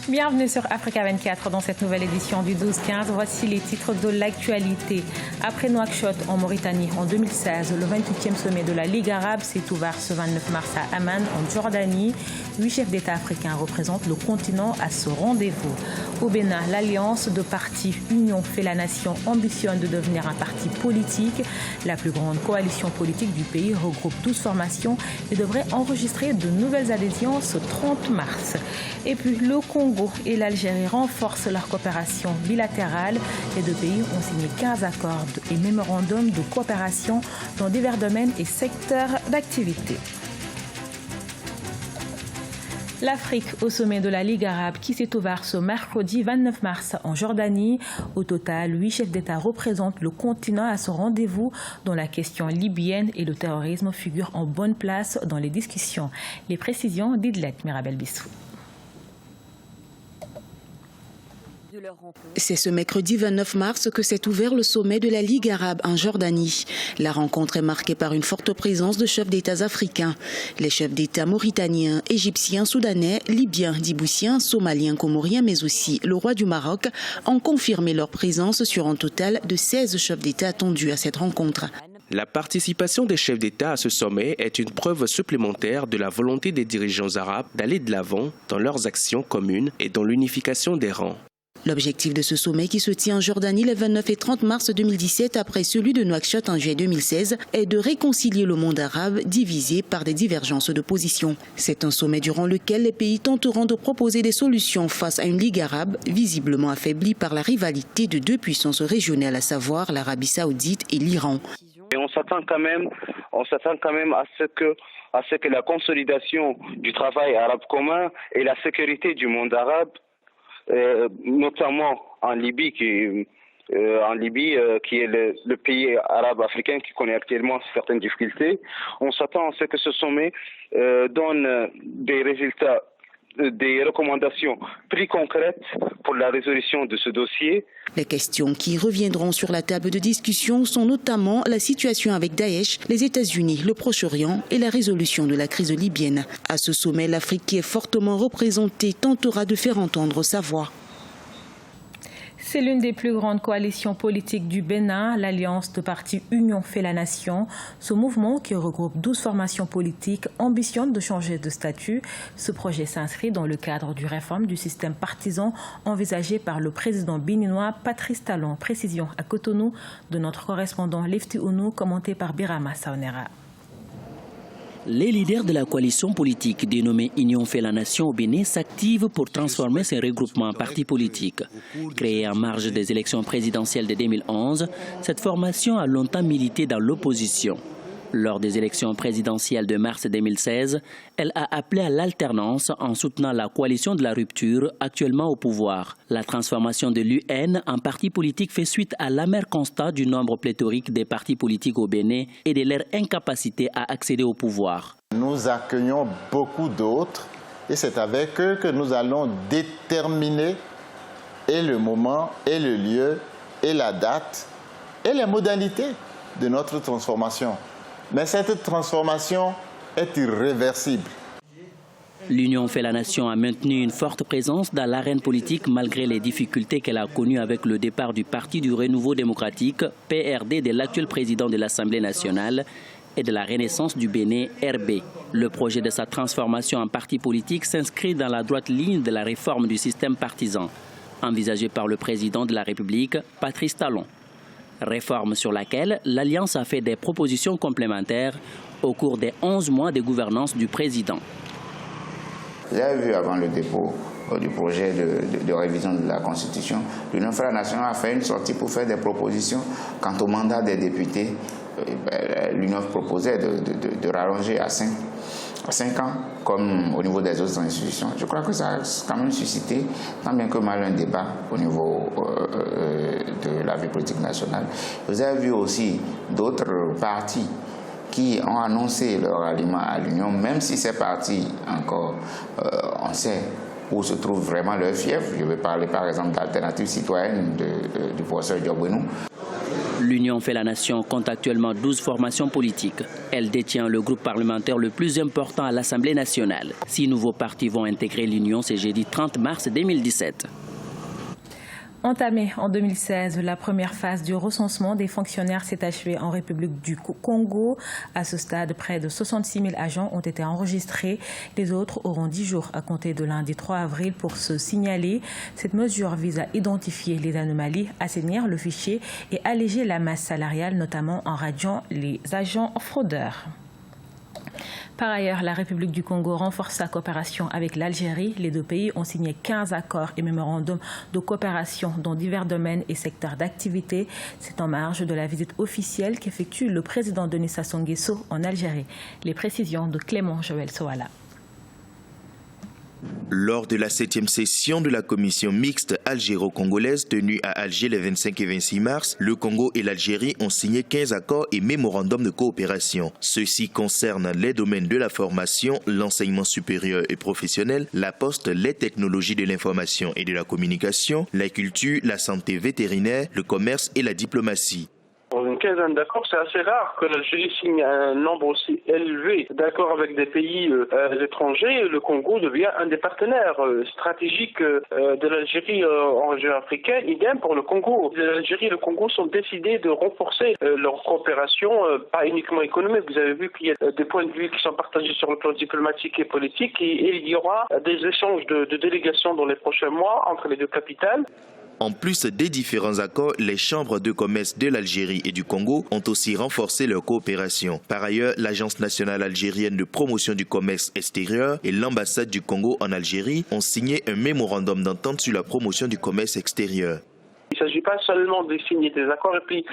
Bienvenue sur Africa 24 dans cette nouvelle édition du 12-15. Voici les titres de l'actualité. Après Nouakchott en Mauritanie en 2016, le 28e sommet de la Ligue arabe s'est ouvert ce 29 mars à Amman en Jordanie. 8 chefs d'État africains représentent le continent à ce rendez-vous. Au Bénin, l'alliance de partis Union fait la nation ambitionne de devenir un parti politique. La plus grande coalition politique du pays regroupe 12 formations et devrait enregistrer de nouvelles adhésions ce 30 mars. Et puis le Congo et l'Algérie renforcent leur coopération bilatérale. Les deux pays ont signé 15 accords et mémorandums de coopération dans divers domaines et secteurs d'activité. L'Afrique au sommet de la Ligue arabe qui s'est ouvert ce mercredi 29 mars en Jordanie. Au total, 8 chefs d'État représentent le continent à ce rendez-vous dont la question libyenne et le terrorisme figurent en bonne place dans les discussions. Les précisions d'Idlet Mirabel Bissou. C'est ce mercredi 29 mars que s'est ouvert le sommet de la Ligue arabe en Jordanie. La rencontre est marquée par une forte présence de chefs d'État africains. Les chefs d'État mauritaniens, égyptiens, soudanais, libyens, djiboutiens, somaliens, comoriens, mais aussi le roi du Maroc ont confirmé leur présence sur un total de 16 chefs d'État attendus à cette rencontre. La participation des chefs d'État à ce sommet est une preuve supplémentaire de la volonté des dirigeants arabes d'aller de l'avant dans leurs actions communes et dans l'unification des rangs. L'objectif de ce sommet qui se tient en Jordanie les 29 et 30 mars 2017 après celui de Nouakchott en juillet 2016 est de réconcilier le monde arabe divisé par des divergences de position. C'est un sommet durant lequel les pays tenteront de proposer des solutions face à une Ligue arabe visiblement affaiblie par la rivalité de deux puissances régionales, à savoir l'Arabie saoudite et l'Iran. Et on s'attend quand même à ce que la consolidation du travail arabe commun et la sécurité du monde arabe, notamment en Libye, qui est le pays arabe africain qui connaît actuellement certaines difficultés. On s'attend à ce que ce sommet donne des résultats, des recommandations plus concrètes pour la résolution de ce dossier. Les questions qui reviendront sur la table de discussion sont notamment la situation avec Daesh, les États-Unis, le Proche-Orient et la résolution de la crise libyenne. À ce sommet, l'Afrique qui est fortement représentée tentera de faire entendre sa voix. C'est l'une des plus grandes coalitions politiques du Bénin, l'Alliance de partis Union fait la nation. Ce mouvement, qui regroupe 12 formations politiques, ambitionne de changer de statut. Ce projet s'inscrit dans le cadre du réforme du système partisan envisagé par le président béninois Patrice Talon. Précision à Cotonou de notre correspondant Lefty Ounou, commenté par Birama Saonera. Les leaders de la coalition politique dénommée Union fait la nation au Bénin s'activent pour transformer ces regroupements en partis politiques. Créée en marge des élections présidentielles de 2011, cette formation a longtemps milité dans l'opposition. Lors des élections présidentielles de mars 2016, elle a appelé à l'alternance en soutenant la coalition de la rupture actuellement au pouvoir. La transformation de l'UN en parti politique fait suite à l'amer constat du nombre pléthorique des partis politiques au Bénin et de leur incapacité à accéder au pouvoir. Nous accueillons beaucoup d'autres et c'est avec eux que nous allons déterminer et le moment, et le lieu, et la date, et les modalités de notre transformation. Mais cette transformation est irréversible. L'Union fait la nation a maintenu une forte présence dans l'arène politique malgré les difficultés qu'elle a connues avec le départ du Parti du Renouveau démocratique, PRD, de l'actuel président de l'Assemblée nationale et de la Renaissance du Bénin, RB. Le projet de sa transformation en parti politique s'inscrit dans la droite ligne de la réforme du système partisan, envisagée par le président de la République, Patrice Talon. Réforme sur laquelle l'Alliance a fait des propositions complémentaires au cours des 11 mois de gouvernance du président. J'ai vu avant le dépôt du projet de révision de la Constitution, l'Union fait la nation a fait une sortie pour faire des propositions quant au mandat des députés. L'Union proposait de rallonger à 5 ans, comme au niveau des autres institutions. Je crois que ça a quand même suscité, tant bien que mal, un débat au niveau de la vie politique nationale. Vous avez vu aussi d'autres partis qui ont annoncé leur alliement à l'Union, même si ces partis, encore, on sait où se trouve vraiment leur fief. Je vais parler par exemple d'Alternative citoyenne du professeur Diogbenou. L'Union fait la nation compte actuellement 12 formations politiques. Elle détient le groupe parlementaire le plus important à l'Assemblée nationale. 6 nouveaux partis vont intégrer l'Union ce jeudi 30 mars 2017. Entamée en 2016, la première phase du recensement des fonctionnaires s'est achevée en République du Congo. À ce stade, près de 66 000 agents ont été enregistrés. Les autres auront 10 jours à compter de lundi 3 avril pour se signaler. Cette mesure vise à identifier les anomalies, assainir le fichier et alléger la masse salariale, notamment en radiant les agents fraudeurs. Par ailleurs, la République du Congo renforce sa coopération avec l'Algérie. Les deux pays ont signé 15 accords et mémorandums de coopération dans divers domaines et secteurs d'activité. C'est en marge de la visite officielle qu'effectue le président Denis Sassou Nguesso en Algérie. Les précisions de Clément Joël Soala. Lors de la 7e session de la commission mixte algéro-congolaise tenue à Alger les 25 et 26 mars, le Congo et l'Algérie ont signé 15 accords et mémorandums de coopération. Ceux-ci concernent les domaines de la formation, l'enseignement supérieur et professionnel, la poste, les technologies de l'information et de la communication, la culture, la santé vétérinaire, le commerce et la diplomatie. Pour une quinzaine d'accords, c'est assez rare que l'Algérie signe un nombre aussi élevé d'accords avec des pays étrangers. Le Congo devient un des partenaires stratégiques de l'Algérie en région africaine. Idem pour le Congo. L'Algérie et le Congo sont décidés de renforcer leur coopération, pas uniquement économique. Vous avez vu qu'il y a des points de vue qui sont partagés sur le plan diplomatique et politique et il y aura des échanges de délégations dans les prochains mois entre les deux capitales. En plus des différents accords, les chambres de commerce de l'Algérie et du Congo ont aussi renforcé leur coopération. Par ailleurs, l'Agence nationale algérienne de promotion du commerce extérieur et l'ambassade du Congo en Algérie ont signé un mémorandum d'entente sur la promotion du commerce extérieur. Il ne s'agit pas seulement de signer des accords et puis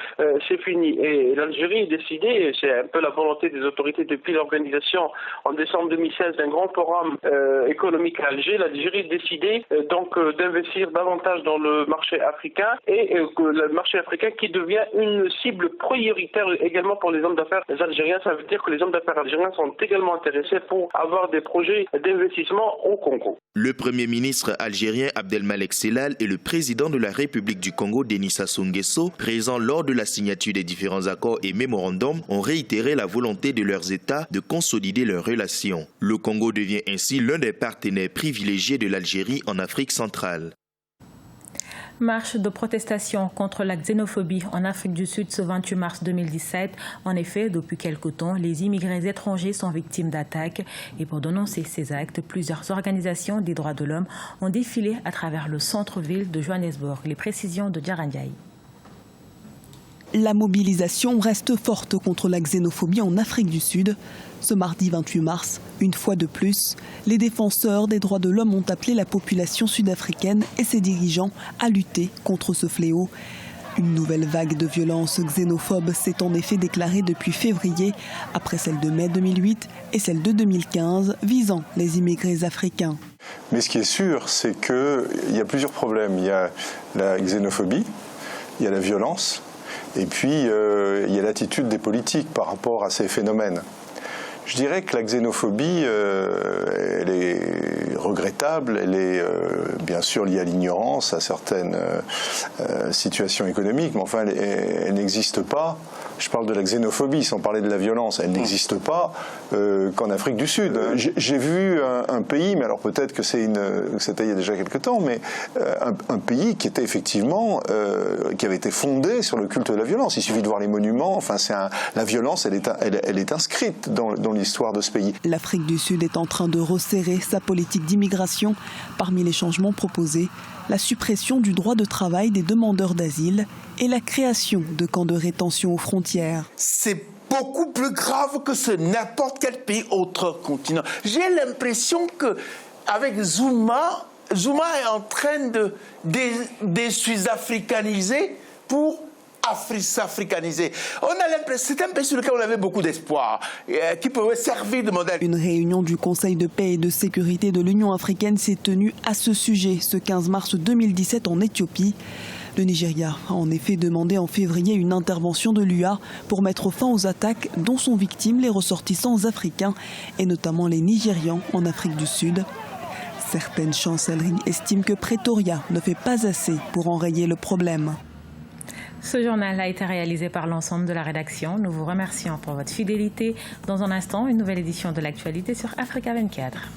c'est fini. Et l'Algérie est décidée, c'est un peu la volonté des autorités depuis l'organisation en décembre 2016 d'un grand forum économique à Alger. L'Algérie est décidée donc d'investir davantage dans le marché africain et le marché africain qui devient une cible prioritaire également pour les hommes d'affaires algériens. Ça veut dire que les hommes d'affaires algériens sont également intéressés pour avoir des projets d'investissement au Congo. Le Premier ministre algérien Abdelmalek Sellal et le président de la République du Congo, Denis Sassou Nguesso, présents lors de la signature des différents accords et mémorandums, ont réitéré la volonté de leurs États de consolider leurs relations. Le Congo devient ainsi l'un des partenaires privilégiés de l'Algérie en Afrique centrale. Marche de protestation contre la xénophobie en Afrique du Sud ce 28 mars 2017. En effet, depuis quelque temps, les immigrés étrangers sont victimes d'attaques. Et pour dénoncer ces actes, plusieurs organisations des droits de l'homme ont défilé à travers le centre-ville de Johannesburg. Les précisions de Diarandiaï. La mobilisation reste forte contre la xénophobie en Afrique du Sud. Ce mardi 28 mars, une fois de plus, les défenseurs des droits de l'homme ont appelé la population sud-africaine et ses dirigeants à lutter contre ce fléau. Une nouvelle vague de violence xénophobe s'est en effet déclarée depuis février, après celle de mai 2008 et celle de 2015, visant les immigrés africains. Mais ce qui est sûr, c'est qu'il y a plusieurs problèmes. Il y a la xénophobie, il y a la violence, et puis il y a l'attitude des politiques par rapport à ces phénomènes. Je dirais que la xénophobie, elle est regrettable, elle est bien sûr liée à l'ignorance, à certaines situations économiques, mais enfin elle n'existe pas. Je parle de la xénophobie sans parler de la violence. Elle n'existe pas qu'en Afrique du Sud. J'ai vu un pays, mais alors peut-être que c'était il y a déjà quelque temps, mais un pays qui était effectivement, qui avait été fondé sur le culte de la violence. Il suffit de voir les monuments. Enfin, la violence, elle est inscrite dans l'histoire de ce pays. L'Afrique du Sud est en train de resserrer sa politique d'immigration. Parmi les changements proposés, la suppression du droit de travail des demandeurs d'asile et la création de camps de rétention aux frontières. C'est beaucoup plus grave que ce n'importe quel pays autre continent. J'ai l'impression qu'avec Zuma est en train de sud-africaniser pour s'africaniser. On a l'impression, c'est un pays sur lequel on avait beaucoup d'espoir, qui pouvait servir de modèle. Une réunion du Conseil de paix et de sécurité de l'Union africaine s'est tenue à ce sujet ce 15 mars 2017 en Éthiopie. Le Nigeria a en effet demandé en février une intervention de l'UA pour mettre fin aux attaques dont sont victimes les ressortissants africains et notamment les Nigérians en Afrique du Sud. Certaines chancelleries estiment que Pretoria ne fait pas assez pour enrayer le problème. Ce journal a été réalisé par l'ensemble de la rédaction. Nous vous remercions pour votre fidélité. Dans un instant, une nouvelle édition de l'actualité sur Africa 24.